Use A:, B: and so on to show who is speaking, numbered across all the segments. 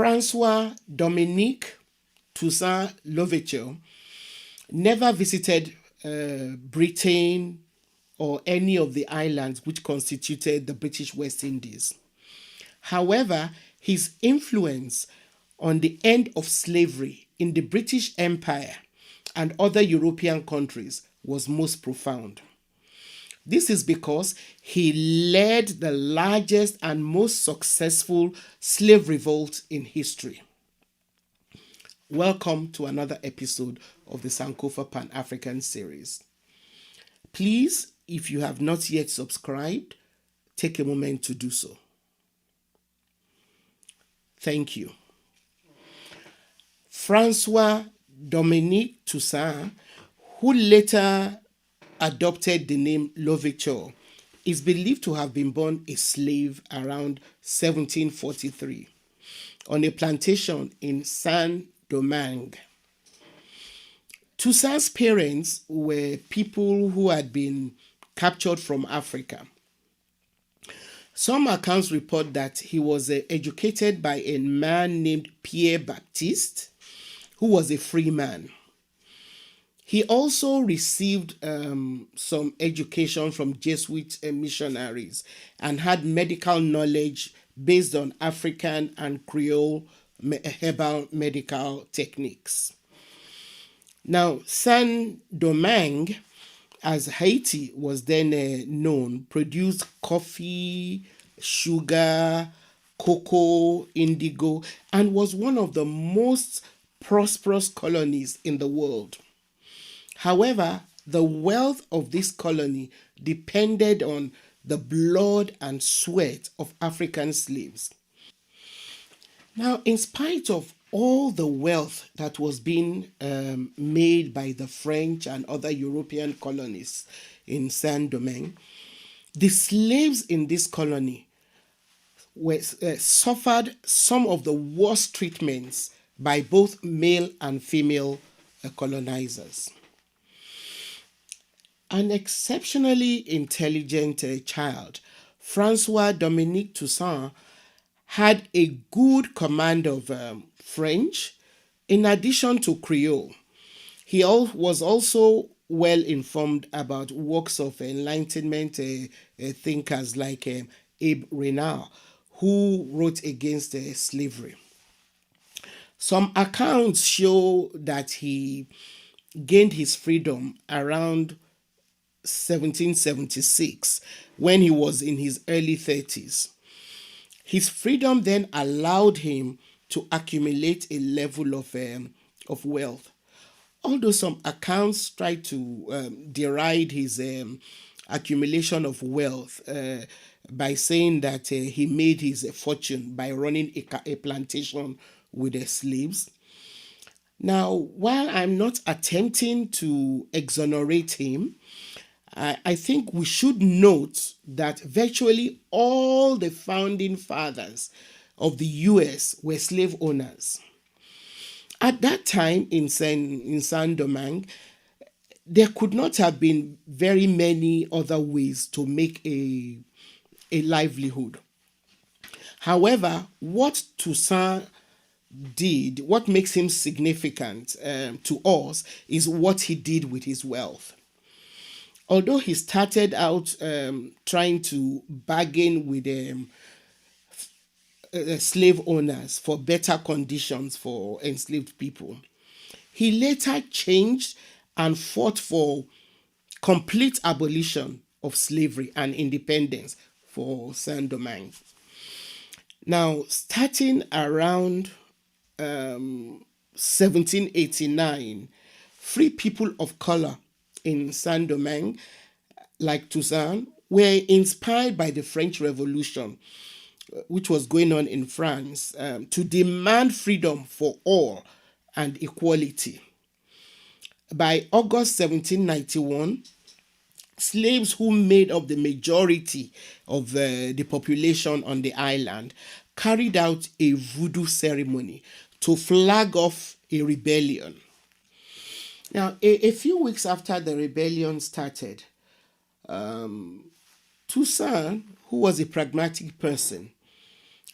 A: François Dominique Toussaint L'Ouverture never visited Britain or any of the islands which constituted the British West Indies. However, his influence on the end of slavery in the British Empire and other European countries was most profound. This is because he led the largest and most successful slave revolt in history. Welcome to another episode of the Sankofa Pan-African series. Please, if you have not yet subscribed, take a moment to do so. Thank you. François Dominique Toussaint, who later adopted the name L'Ouverture, is believed to have been born a slave around 1743 on a plantation in Saint-Domingue. Toussaint's parents were people who had been captured from Africa. Some accounts report that he was educated by a man named Pierre Baptiste, who was a free man. He also received some education from Jesuit missionaries and had medical knowledge based on African and Creole herbal medical techniques. Now, Saint-Domingue, as Haiti was then known, produced coffee, sugar, cocoa, indigo, and was one of the most prosperous colonies in the world. However, the wealth of this colony depended on the blood and sweat of African slaves. Now, in spite of all the wealth that was being made by the French and other European colonists in Saint-Domingue, the slaves in this colony suffered some of the worst treatments by both male and female colonizers. An exceptionally intelligent child, François Dominique Toussaint had a good command of French in addition to Creole. He was also well informed about works of Enlightenment thinkers like Abe Renard, who wrote against slavery. Some accounts show that he gained his freedom around 1776 when he was in his early 30s. His freedom then allowed him to accumulate a level of wealth. Although some accounts try to deride his accumulation of wealth by saying that he made his fortune by running a plantation with the slaves. Now, while I'm not attempting to exonerate him, I think we should note that virtually all the founding fathers of the U.S. were slave owners. At that time in Saint-Domingue, there could not have been very many other ways to make a livelihood. However, what Toussaint did, what makes him significant to us, is what he did with his wealth. Although he started out trying to bargain with slave owners for better conditions for enslaved people, he later changed and fought for complete abolition of slavery and independence for Saint-Domingue. Now, starting around 1789, free people of color in Saint-Domingue, like Toussaint, were inspired by the French Revolution, which was going on in France, to demand freedom for all and equality. By August 1791, slaves who made up the majority of the population on the island carried out a voodoo ceremony to flag off a rebellion. Now, a few weeks after the rebellion started, Toussaint, who was a pragmatic person,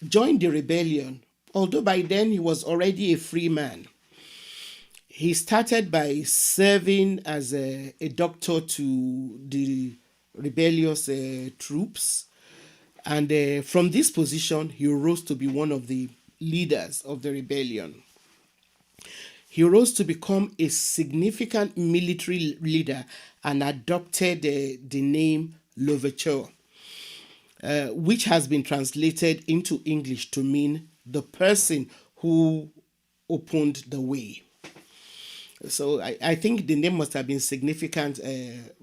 A: joined the rebellion although by then he was already a free man. He started by serving as a doctor to the rebellious troops. And from this position, he rose to be one of the leaders of the rebellion. He rose to become a significant military leader and adopted the name L'Ouverture, which has been translated into English to mean the person who opened the way. So I think the name must have been significant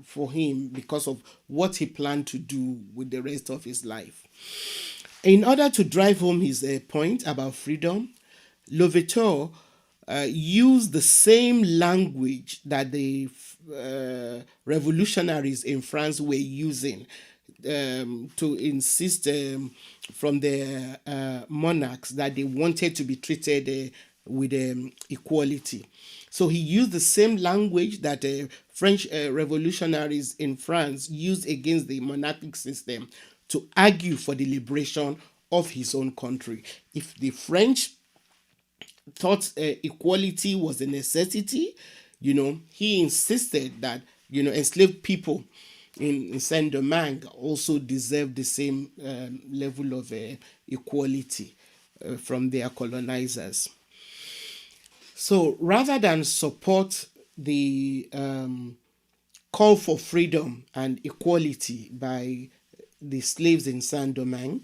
A: for him because of what he planned to do with the rest of his life. In order to drive home his point about freedom, L'Ouverture used the same language that the revolutionaries in France were using to insist from the monarchs that they wanted to be treated with equality. So he used the same language that French revolutionaries in France used against the monarchic system to argue for the liberation of his own country. If the French thought equality was a necessity, he insisted that, enslaved people in Saint-Domingue also deserved the same level of equality from their colonizers. So rather than support the call for freedom and equality by the slaves in Saint-Domingue,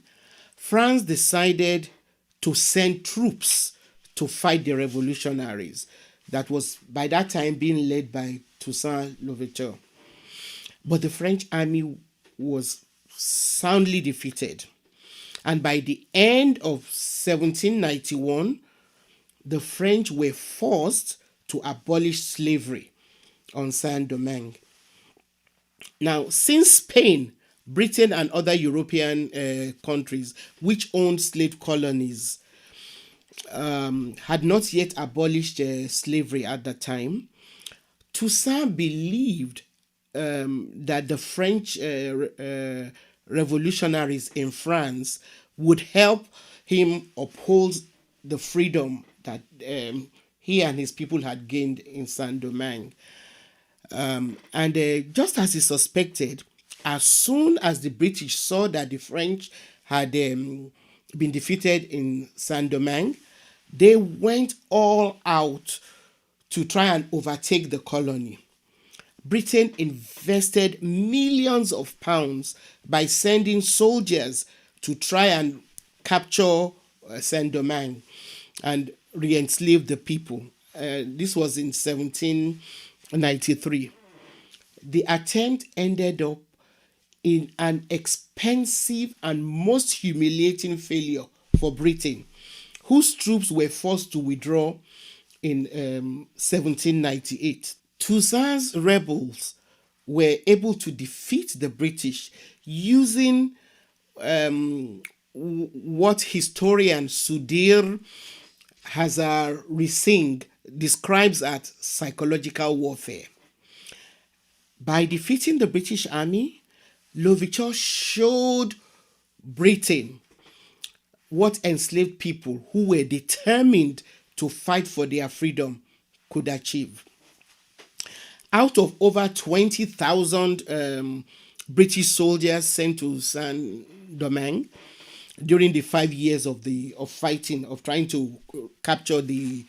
A: France decided to send troops to fight the revolutionaries that was by that time being led by Toussaint L'Ouverture. But the French army was soundly defeated. And by the end of 1791, the French were forced to abolish slavery on Saint-Domingue. Now, since Spain, Britain, and other European countries which owned slave colonies had not yet abolished slavery at the time, Toussaint believed that the French revolutionaries in France would help him uphold the freedom that he and his people had gained in Saint-Domingue. And just as he suspected, as soon as the British saw that the French had been defeated in Saint-Domingue, they went all out to try and overtake the colony. Britain invested millions of pounds by sending soldiers to try and capture Saint-Domingue and re-enslave the people. This was in 1793. The attempt ended up in an expensive and most humiliating failure for Britain, whose troops were forced to withdraw in 1798. Toussaint's rebels were able to defeat the British using what historian Sudir Hazar Rising describes as psychological warfare. By defeating the British army, L'Ouverture showed Britain what enslaved people who were determined to fight for their freedom could achieve. Out of over 20,000 British soldiers sent to Saint-Domingue during the 5 years of fighting, of trying to capture the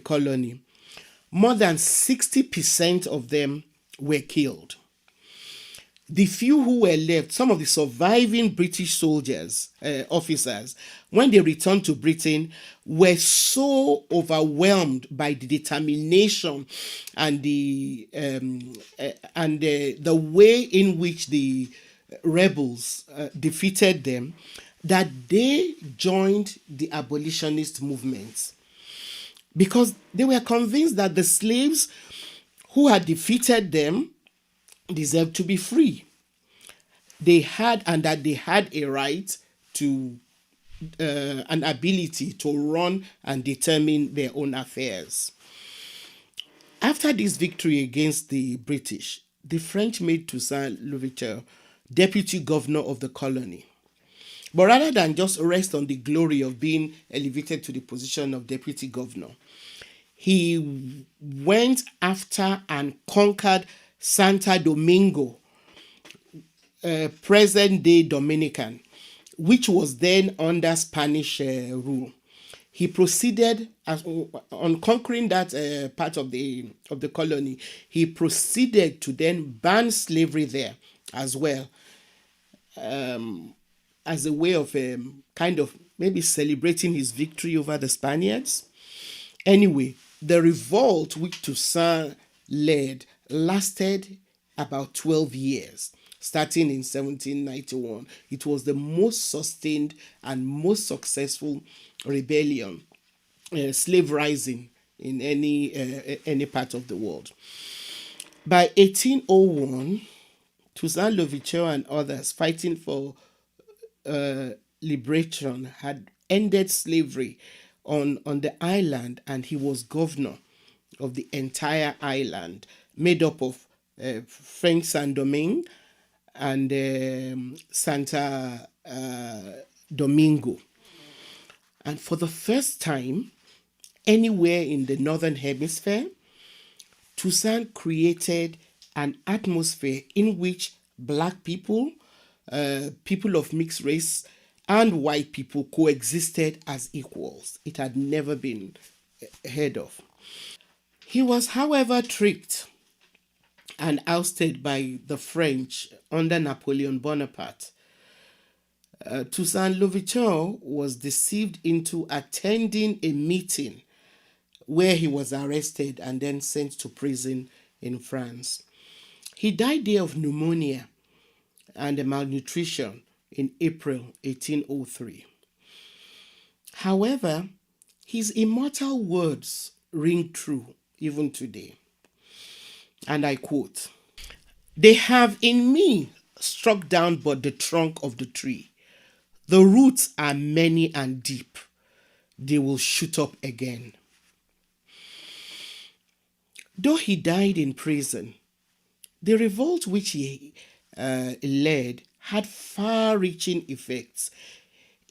A: colony, more than 60% of them were killed. The few who were left, some of the surviving British soldiers, officers, when they returned to Britain, were so overwhelmed by the determination and the way in which the rebels defeated them, that they joined the abolitionist movement because they were convinced that the slaves who had defeated them deserved to be free. They had a right to an ability to run and determine their own affairs. After this victory against the British, the French made Toussaint L'Ouverture deputy governor of the colony. But rather than just rest on the glory of being elevated to the position of deputy governor, he went after and conquered Santa Domingo, present day Dominican, which was then under Spanish rule. He proceeded on conquering that part of the colony. He proceeded to then ban slavery there as well, as a way of kind of maybe celebrating his victory over the Spaniards. Anyway, the revolt which Toussaint led lasted about 12 years, starting in 1791. It was the most sustained and most successful rebellion, slave rising in any part of the world. By 1801, Toussaint Louverture and others fighting for liberation had ended slavery on the island, and he was governor of the entire island, made up of French Saint Domingue and Santa Domingo. And for the first time anywhere in the northern hemisphere, Toussaint created an atmosphere in which black people, people of mixed race, and white people coexisted as equals. It had never been heard of. He was, however, tricked and ousted by the French under Napoleon Bonaparte. Toussaint Louverture was deceived into attending a meeting where he was arrested and then sent to prison in France. He died there of pneumonia and malnutrition in April 1803. However, his immortal words ring true even today. And I quote, "They have in me struck down but the trunk of the tree. The roots are many and deep. They will shoot up again." Though he died in prison, the revolt which he led had far-reaching effects.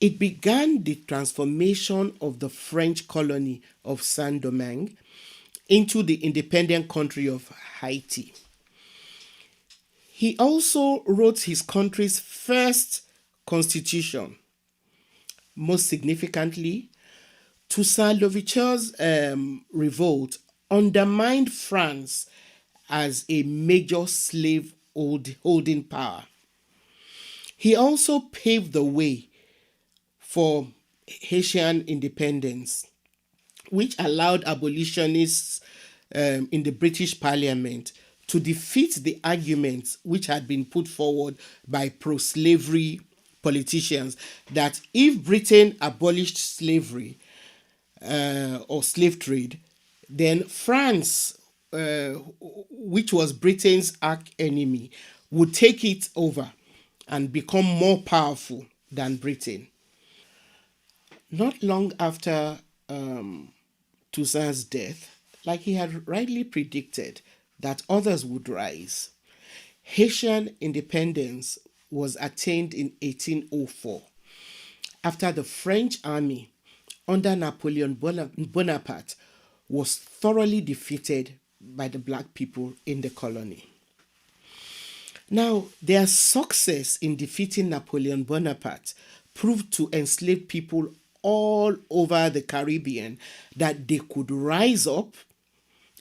A: It began the transformation of the French colony of Saint-Domingue into the independent country of Haiti. He also wrote his country's first constitution. Most significantly, Toussaint Louverture's revolt undermined France as a major slave holding power. He also paved the way for Haitian independence, which allowed abolitionists in the British Parliament to defeat the arguments which had been put forward by pro-slavery politicians that if Britain abolished slavery or slave trade, then France, which was Britain's arch enemy, would take it over and become more powerful than Britain. Not long after Toussaint's death, like he had rightly predicted that others would rise, Haitian independence was attained in 1804 after the French army under Napoleon Bonaparte was thoroughly defeated by the black people in the colony. Now, their success in defeating Napoleon Bonaparte proved to enslaved people all over the Caribbean that they could rise up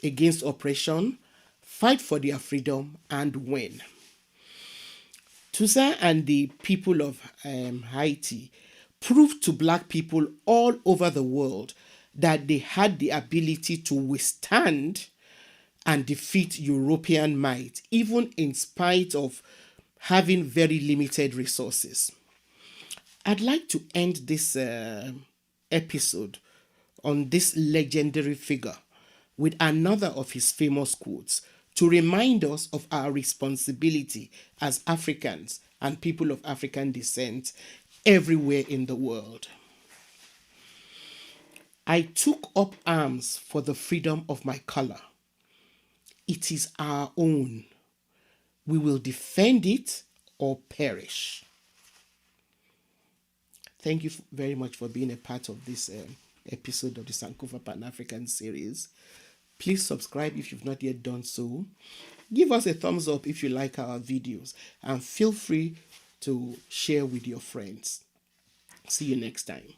A: against oppression, fight for their freedom, and win. Toussaint and the people of Haiti proved to black people all over the world that they had the ability to withstand and defeat European might, even in spite of having very limited resources. I'd like to end this episode on this legendary figure with another of his famous quotes to remind us of our responsibility as Africans and people of African descent everywhere in the world. "I took up arms for the freedom of my color. It is our own. We will defend it or perish." Thank you very much for being a part of this episode of the Sankofa Pan-African series. Please subscribe if you've not yet done so. Give us a thumbs up if you like our videos, and feel free to share with your friends. See you next time.